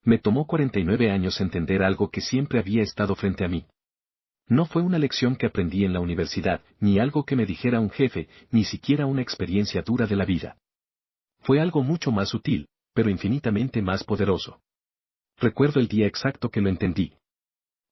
Me tomó 49 años entender algo que siempre había estado frente a mí. No fue una lección que aprendí en la universidad, ni algo que me dijera un jefe, ni siquiera una experiencia dura de la vida. Fue algo mucho más sutil, pero infinitamente más poderoso. Recuerdo el día exacto que lo entendí.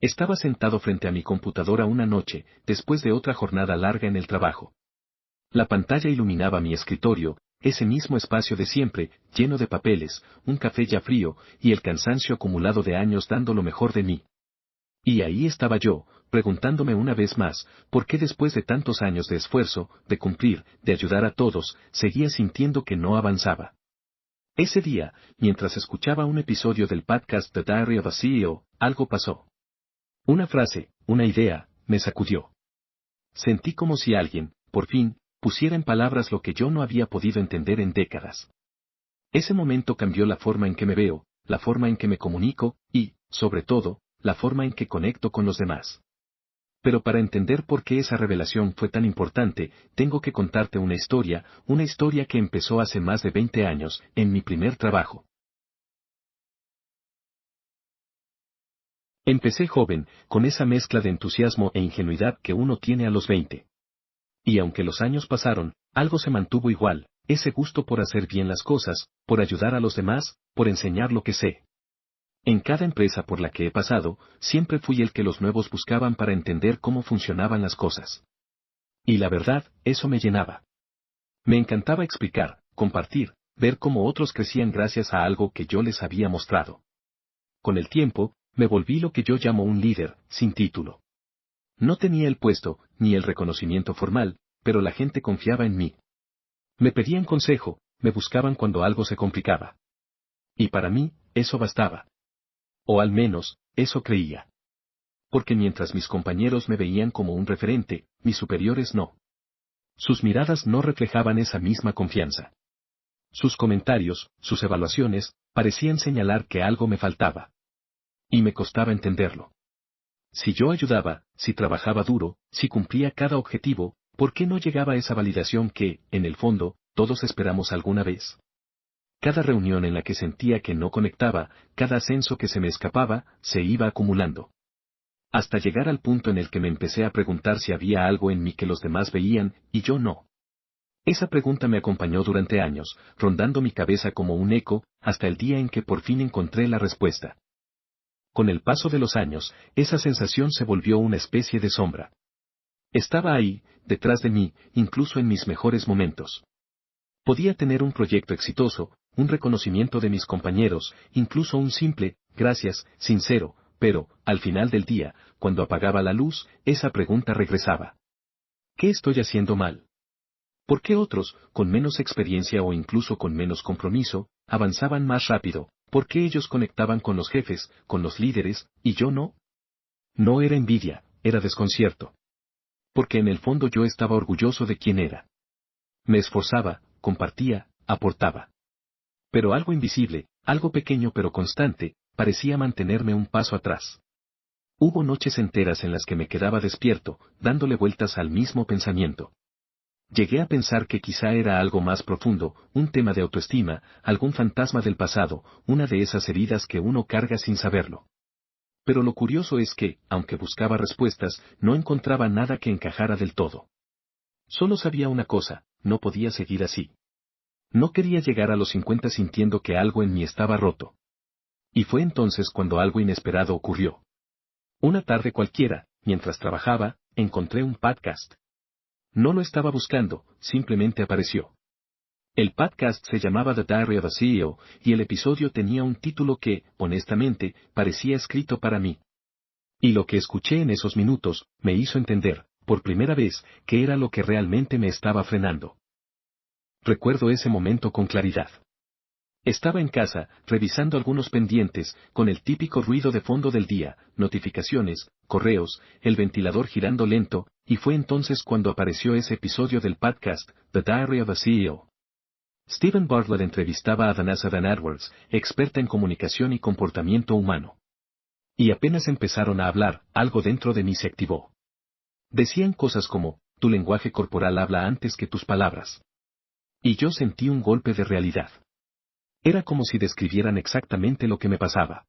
Estaba sentado frente a mi computadora una noche, después de otra jornada larga en el trabajo. La pantalla iluminaba mi escritorio, ese mismo espacio de siempre, lleno de papeles, un café ya frío, y el cansancio acumulado de años dando lo mejor de mí. Y ahí estaba yo, preguntándome una vez más, ¿por qué después de tantos años de esfuerzo, de cumplir, de ayudar a todos, seguía sintiendo que no avanzaba? Ese día, mientras escuchaba un episodio del podcast The Diary of a CEO, algo pasó. Una frase, una idea, me sacudió. Sentí como si alguien, por fin, pusiera en palabras lo que yo no había podido entender en décadas. Ese momento cambió la forma en que me veo, la forma en que me comunico, y, sobre todo, la forma en que conecto con los demás. Pero para entender por qué esa revelación fue tan importante, tengo que contarte una historia que empezó hace más de 20 años, en mi primer trabajo. Empecé joven, con esa mezcla de entusiasmo e ingenuidad que uno tiene a los 20. Y aunque los años pasaron, algo se mantuvo igual, ese gusto por hacer bien las cosas, por ayudar a los demás, por enseñar lo que sé. En cada empresa por la que he pasado, siempre fui el que los nuevos buscaban para entender cómo funcionaban las cosas. Y la verdad, eso me llenaba. Me encantaba explicar, compartir, ver cómo otros crecían gracias a algo que yo les había mostrado. Con el tiempo, me volví lo que yo llamo un líder, sin título. No tenía el puesto, ni el reconocimiento formal, pero la gente confiaba en mí. Me pedían consejo, me buscaban cuando algo se complicaba. Y para mí, eso bastaba. O al menos, eso creía. Porque mientras mis compañeros me veían como un referente, mis superiores no. Sus miradas no reflejaban esa misma confianza. Sus comentarios, sus evaluaciones, parecían señalar que algo me faltaba. Y me costaba entenderlo. Si yo ayudaba, si trabajaba duro, si cumplía cada objetivo, ¿por qué no llegaba esa validación que, en el fondo, todos esperamos alguna vez? Cada reunión en la que sentía que no conectaba, cada ascenso que se me escapaba, se iba acumulando. Hasta llegar al punto en el que me empecé a preguntar si había algo en mí que los demás veían, y yo no. Esa pregunta me acompañó durante años, rondando mi cabeza como un eco, hasta el día en que por fin encontré la respuesta. Con el paso de los años, esa sensación se volvió una especie de sombra. Estaba ahí, detrás de mí, incluso en mis mejores momentos. Podía tener un proyecto exitoso, un reconocimiento de mis compañeros, incluso un simple, gracias, sincero, pero, al final del día, cuando apagaba la luz, esa pregunta regresaba. ¿Qué estoy haciendo mal? ¿Por qué otros, con menos experiencia o incluso con menos compromiso, avanzaban más rápido? ¿Por qué ellos conectaban con los jefes, con los líderes, y yo no? No era envidia, era desconcierto. Porque en el fondo yo estaba orgulloso de quién era. Me esforzaba, compartía, aportaba. Pero algo invisible, algo pequeño pero constante, parecía mantenerme un paso atrás. Hubo noches enteras en las que me quedaba despierto, dándole vueltas al mismo pensamiento. Llegué a pensar que quizá era algo más profundo, un tema de autoestima, algún fantasma del pasado, una de esas heridas que uno carga sin saberlo. Pero lo curioso es que, aunque buscaba respuestas, no encontraba nada que encajara del todo. Solo sabía una cosa, no podía seguir así. No quería llegar a los 50 sintiendo que algo en mí estaba roto. Y fue entonces cuando algo inesperado ocurrió. Una tarde cualquiera, mientras trabajaba, encontré un podcast. No lo estaba buscando, simplemente apareció. El podcast se llamaba The Diary of a CEO, y el episodio tenía un título que, honestamente, parecía escrito para mí. Y lo que escuché en esos minutos, me hizo entender, por primera vez, qué era lo que realmente me estaba frenando. Recuerdo ese momento con claridad. Estaba en casa, revisando algunos pendientes, con el típico ruido de fondo del día, notificaciones, correos, el ventilador girando lento, y fue entonces cuando apareció ese episodio del podcast, The Diary of a CEO. Stephen Bartlett entrevistaba a Vanessa Van Edwards, experta en comunicación y comportamiento humano. Y apenas empezaron a hablar, algo dentro de mí se activó. Decían cosas como, tu lenguaje corporal habla antes que tus palabras. Y yo sentí un golpe de realidad. Era como si describieran exactamente lo que me pasaba.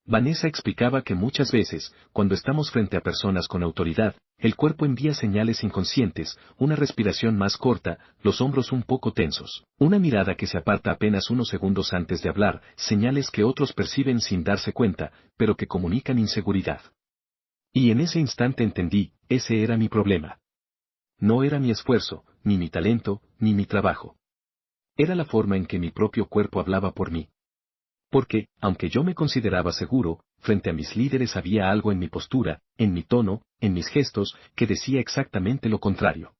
Vanessa explicaba que muchas veces, cuando estamos frente a personas con autoridad, el cuerpo envía señales inconscientes, una respiración más corta, los hombros un poco tensos, una mirada que se aparta apenas unos segundos antes de hablar, señales que otros perciben sin darse cuenta, pero que comunican inseguridad. Y en ese instante entendí, ese era mi problema. No era mi esfuerzo, ni mi talento, ni mi trabajo. Era la forma en que mi propio cuerpo hablaba por mí. Porque, aunque yo me consideraba seguro, frente a mis líderes había algo en mi postura, en mi tono, en mis gestos, que decía exactamente lo contrario.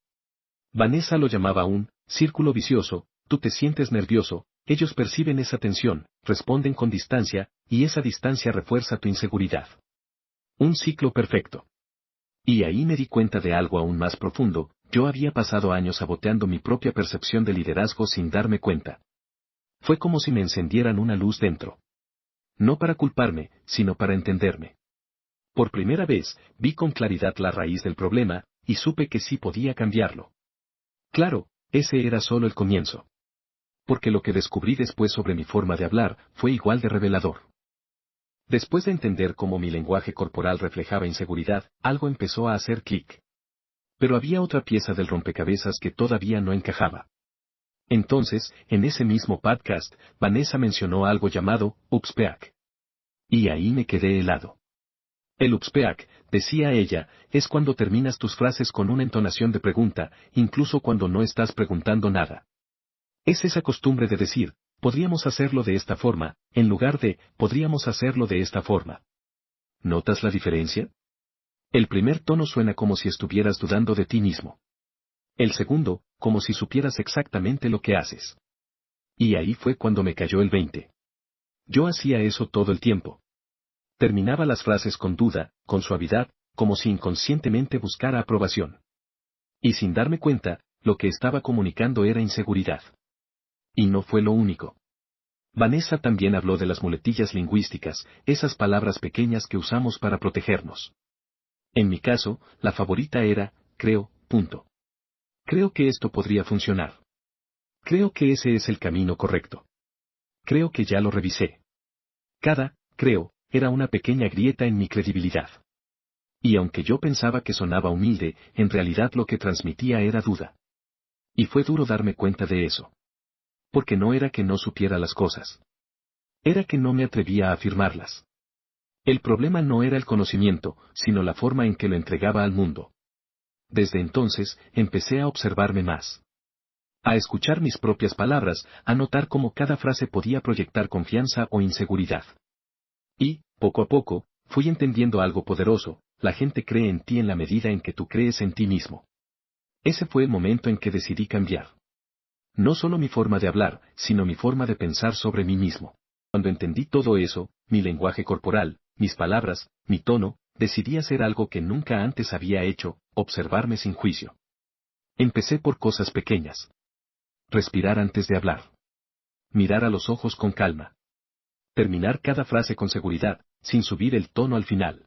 Vanessa lo llamaba un círculo vicioso: tú te sientes nervioso, ellos perciben esa tensión, responden con distancia, y esa distancia refuerza tu inseguridad. Un ciclo perfecto. Y ahí me di cuenta de algo aún más profundo: yo había pasado años saboteando mi propia percepción de liderazgo sin darme cuenta. Fue como si me encendieran una luz dentro. No para culparme, sino para entenderme. Por primera vez, vi con claridad la raíz del problema, y supe que sí podía cambiarlo. Claro, ese era solo el comienzo. Porque lo que descubrí después sobre mi forma de hablar fue igual de revelador. Después de entender cómo mi lenguaje corporal reflejaba inseguridad, algo empezó a hacer clic. Pero había otra pieza del rompecabezas que todavía no encajaba. Entonces, en ese mismo podcast, Vanessa mencionó algo llamado upspeak. Y ahí me quedé helado. El upspeak, decía ella, es cuando terminas tus frases con una entonación de pregunta, incluso cuando no estás preguntando nada. Es esa costumbre de decir, podríamos hacerlo de esta forma, en lugar de, podríamos hacerlo de esta forma. ¿Notas la diferencia? El primer tono suena como si estuvieras dudando de ti mismo. El segundo, como si supieras exactamente lo que haces. Y ahí fue cuando me cayó el 20. Yo hacía eso todo el tiempo. Terminaba las frases con duda, con suavidad, como si inconscientemente buscara aprobación. Y sin darme cuenta, lo que estaba comunicando era inseguridad. Y no fue lo único. Vanessa también habló de las muletillas lingüísticas, esas palabras pequeñas que usamos para protegernos. En mi caso, la favorita era, creo, punto. Creo que esto podría funcionar. Creo que ese es el camino correcto. Creo que ya lo revisé. Cada, creo, era una pequeña grieta en mi credibilidad. Y aunque yo pensaba que sonaba humilde, en realidad lo que transmitía era duda. Y fue duro darme cuenta de eso. Porque no era que no supiera las cosas. Era que no me atrevía a afirmarlas. El problema no era el conocimiento, sino la forma en que lo entregaba al mundo. Desde entonces, empecé a observarme más. A escuchar mis propias palabras, a notar cómo cada frase podía proyectar confianza o inseguridad. Y, poco a poco, fui entendiendo algo poderoso: la gente cree en ti en la medida en que tú crees en ti mismo. Ese fue el momento en que decidí cambiar. No solo mi forma de hablar, sino mi forma de pensar sobre mí mismo. Cuando entendí todo eso, mi lenguaje corporal, mis palabras, mi tono, decidí hacer algo que nunca antes había hecho: observarme sin juicio. Empecé por cosas pequeñas. Respirar antes de hablar. Mirar a los ojos con calma. Terminar cada frase con seguridad, sin subir el tono al final.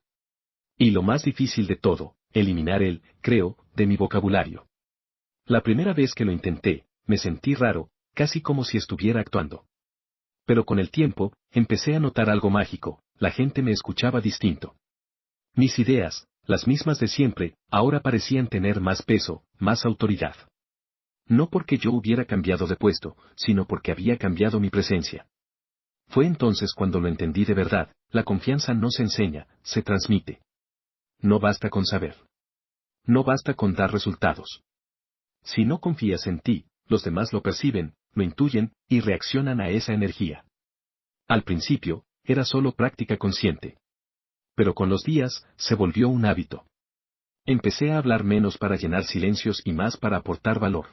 Y lo más difícil de todo, eliminar el creo de mi vocabulario. La primera vez que lo intenté, me sentí raro, casi como si estuviera actuando. Pero con el tiempo, empecé a notar algo mágico: la gente me escuchaba distinto. Mis ideas, las mismas de siempre, ahora parecían tener más peso, más autoridad. No porque yo hubiera cambiado de puesto, sino porque había cambiado mi presencia. Fue entonces cuando lo entendí de verdad: la confianza no se enseña, se transmite. No basta con saber. No basta con dar resultados. Si no confías en ti, los demás lo perciben, lo intuyen, y reaccionan a esa energía. Al principio, era solo práctica consciente. Pero con los días, se volvió un hábito. Empecé a hablar menos para llenar silencios y más para aportar valor.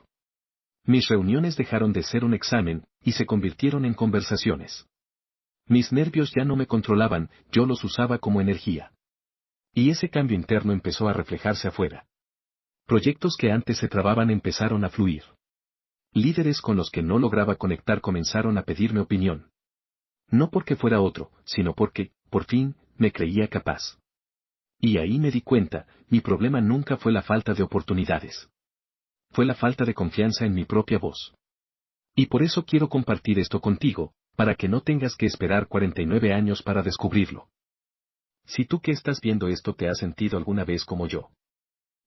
Mis reuniones dejaron de ser un examen, y se convirtieron en conversaciones. Mis nervios ya no me controlaban, yo los usaba como energía. Y ese cambio interno empezó a reflejarse afuera. Proyectos que antes se trababan empezaron a fluir. Líderes con los que no lograba conectar comenzaron a pedirme opinión. No porque fuera otro, sino porque, por fin, me creía capaz. Y ahí me di cuenta: mi problema nunca fue la falta de oportunidades. Fue la falta de confianza en mi propia voz. Y por eso quiero compartir esto contigo, para que no tengas que esperar 49 años para descubrirlo. Si tú que estás viendo esto te has sentido alguna vez como yo,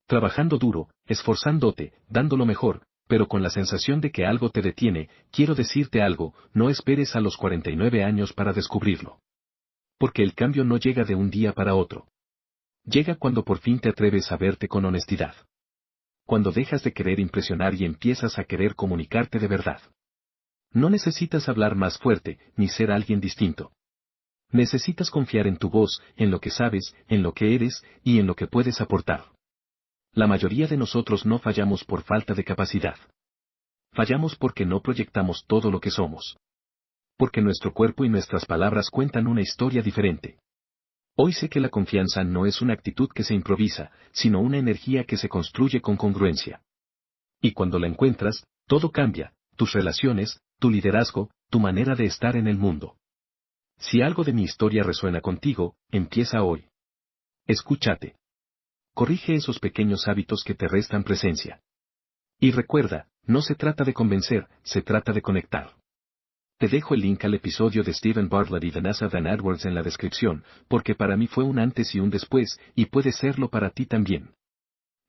trabajando duro, esforzándote, dando lo mejor, pero con la sensación de que algo te detiene, quiero decirte algo, no esperes a los 49 años para descubrirlo. Porque el cambio no llega de un día para otro. Llega cuando por fin te atreves a verte con honestidad. Cuando dejas de querer impresionar y empiezas a querer comunicarte de verdad. No necesitas hablar más fuerte, ni ser alguien distinto. Necesitas confiar en tu voz, en lo que sabes, en lo que eres, y en lo que puedes aportar. La mayoría de nosotros no fallamos por falta de capacidad. Fallamos porque no proyectamos todo lo que somos. Porque nuestro cuerpo y nuestras palabras cuentan una historia diferente. Hoy sé que la confianza no es una actitud que se improvisa, sino una energía que se construye con congruencia. Y cuando la encuentras, todo cambia, tus relaciones, tu liderazgo, tu manera de estar en el mundo. Si algo de mi historia resuena contigo, empieza hoy. Escúchate. Corrige esos pequeños hábitos que te restan presencia. Y recuerda, no se trata de convencer, se trata de conectar. Te dejo el link al episodio de Stephen Bartlett y Vanessa Van Edwards en la descripción, porque para mí fue un antes y un después, y puede serlo para ti también.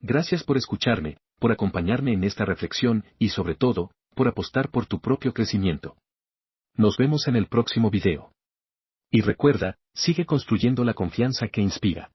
Gracias por escucharme, por acompañarme en esta reflexión, y sobre todo, por apostar por tu propio crecimiento. Nos vemos en el próximo video. Y recuerda, sigue construyendo la confianza que inspira.